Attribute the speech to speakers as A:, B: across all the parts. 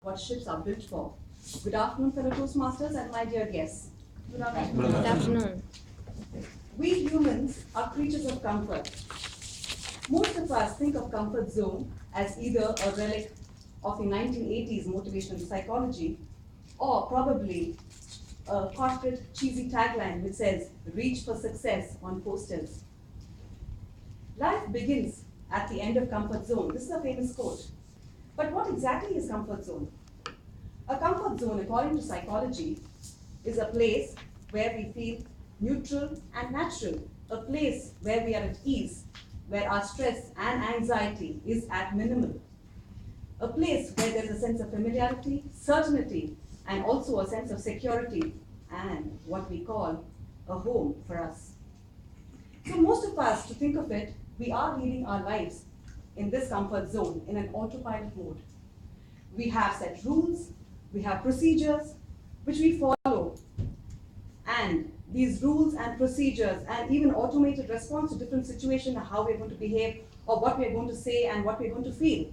A: what ships are built for. Good afternoon, fellow Toastmasters and my dear guests.
B: Good afternoon.
C: Good afternoon.
A: We humans are creatures of comfort. Most of us think of comfort zone as either a relic of the 1980s motivational psychology or probably a corporate cheesy tagline which says, reach for success on posters. Life begins at the end of comfort zone. This is a famous quote. But what exactly is comfort zone? A comfort zone, according to psychology, is a place where we feel neutral and natural, a place where we are at ease, where our stress and anxiety is at minimal, a place where there is a sense of familiarity, certainty, and also a sense of security, and what we call a home for us. So most of us, to think of it, we are leading our lives in this comfort zone in an autopilot mode. We have set rules, we have procedures which we follow, and these rules and procedures and even automated response to different situations, how we're going to behave or what we're going to say and what we're going to feel.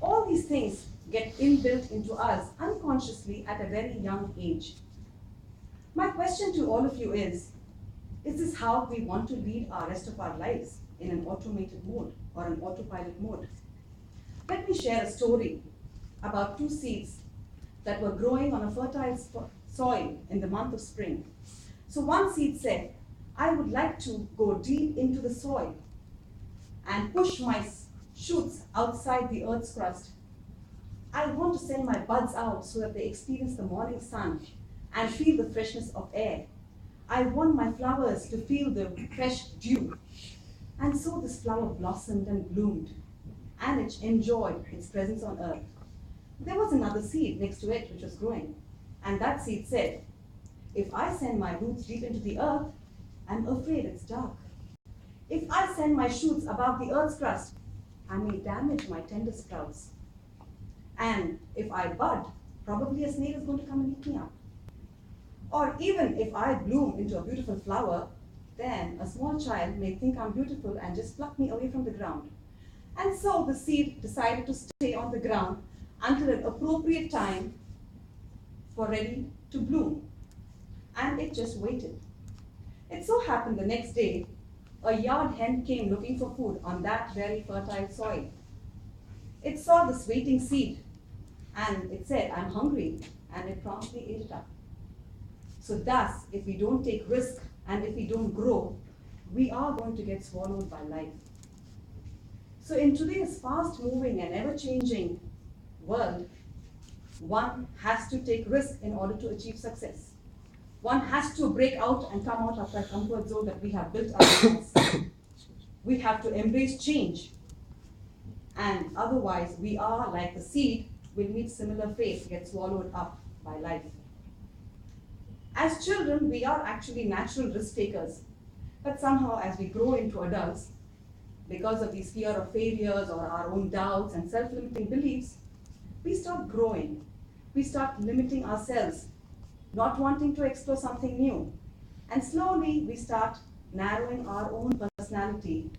A: All these things get inbuilt into us unconsciously at a very young age. My question to all of you is this how we want to lead our rest of our lives, in an automated mode or an autopilot mode? Let me share a story about two seeds that were growing on a fertile soil in the month of spring. So one seed said, I would like to go deep into the soil and push my shoots outside the earth's crust. I want to send my buds out so that they experience the morning sun and feel the freshness of air. I want my flowers to feel the fresh dew. And so this flower blossomed and bloomed, and it enjoyed its presence on earth. There was another seed next to it which was growing, and that seed said, if I send my roots deep into the earth, I'm afraid it's dark. If I send my shoots above the earth's crust, I may damage my tender sprouts. And if I bud, probably a snail is going to come and eat me up. Or even if I bloom into a beautiful flower, then a small child may think I'm beautiful and just pluck me away from the ground. And so the seed decided to stay on the ground until an appropriate time for ready to bloom. And it just waited. It so happened the next day, a yard hen came looking for food on that very fertile soil. It saw this waiting seed and it said, I'm hungry, and it promptly ate it up. So thus, if we don't take risk and if we don't grow, we are going to get swallowed by life. So in today's fast-moving and ever-changing world, one has to take risk in order to achieve success. One has to break out and come out of that comfort zone that we have built ourselves. We have to embrace change. And otherwise, we are like the seed, will meet similar fate, get swallowed up by life. As children, we are actually natural risk takers. But somehow, as we grow into adults, because of these fear of failures or our own doubts and self-limiting beliefs, we start growing. We start limiting ourselves, not wanting to explore something new. And slowly, we start narrowing our own personality,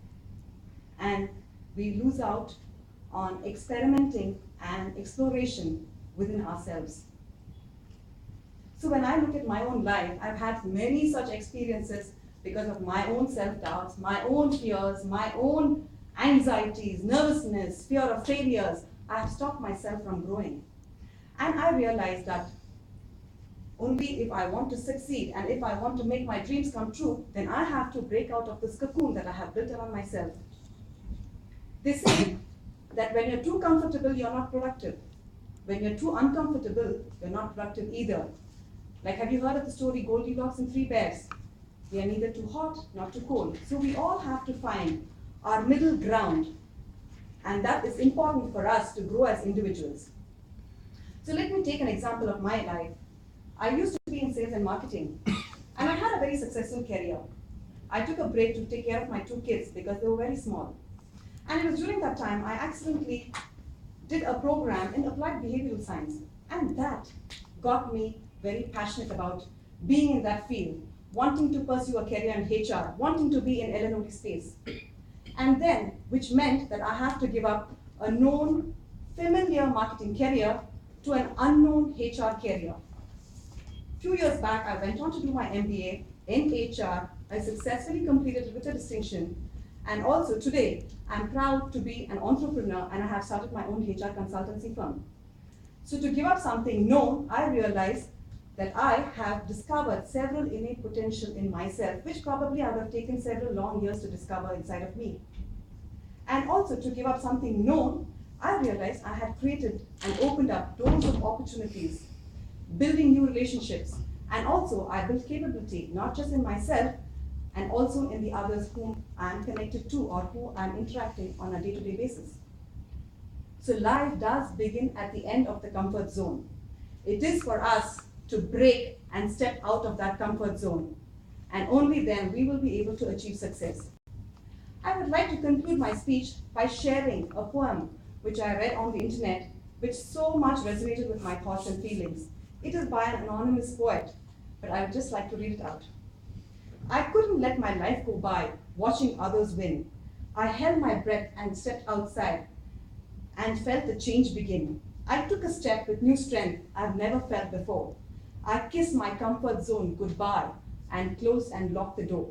A: and we lose out on experimenting and exploration within ourselves. So when I look at my own life, I've had many such experiences because of my own self-doubts, my own fears, my own anxieties, nervousness, fear of failures. I have stopped myself from growing. And I realized that only if I want to succeed and if I want to make my dreams come true, then I have to break out of this cocoon that I have built around myself. They say that when you're too comfortable, you're not productive. When you're too uncomfortable, you're not productive either. Like, have you heard of the story Goldilocks and Three Bears? We are neither too hot nor too cold. So we all have to find our middle ground. And that is important for us to grow as individuals. So let me take an example of my life. I used to be in sales and marketing, and I had a very successful career. I took a break to take care of my two kids because they were very small. And it was during that time I accidentally did a program in applied behavioral science, and that got me very passionate about being in that field, wanting to pursue a career in HR, wanting to be in L&OD space. And then, which meant that I have to give up a known, familiar marketing career to an unknown HR career. Few years back, I went on to do my MBA in HR. I successfully completed it with a distinction. And also today, I'm proud to be an entrepreneur and I have started my own HR consultancy firm. So to give up something known, I realized that I have discovered several innate potential in myself, which probably I would have taken several long years to discover inside of me. And also to give up something known, I realized I had created and opened up doors of opportunities, building new relationships, and also I built capability, not just in myself, and also in the others whom I am connected to or who I am interacting on a day-to-day basis. So life does begin at the end of the comfort zone. It is for us to break and step out of that comfort zone, and only then we will be able to achieve success. I would like to conclude my speech by sharing a poem which I read on the internet, which so much resonated with my thoughts and feelings. It is by an anonymous poet, but I would just like to read it out. I couldn't let my life go by watching others win. I held my breath and stepped outside and felt the change begin. I took a step with new strength I've never felt before. I kissed my comfort zone goodbye and closed and locked the door.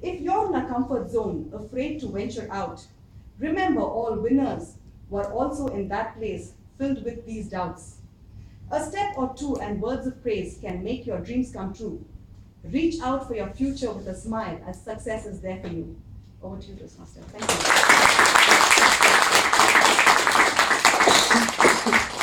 A: If you're in a comfort zone, afraid to venture out, remember all winners were also in that place filled with these doubts. A step or two and words of praise can make your dreams come true. Reach out for your future with a smile as success is there for you. Over to you, Toastmaster. Thank you.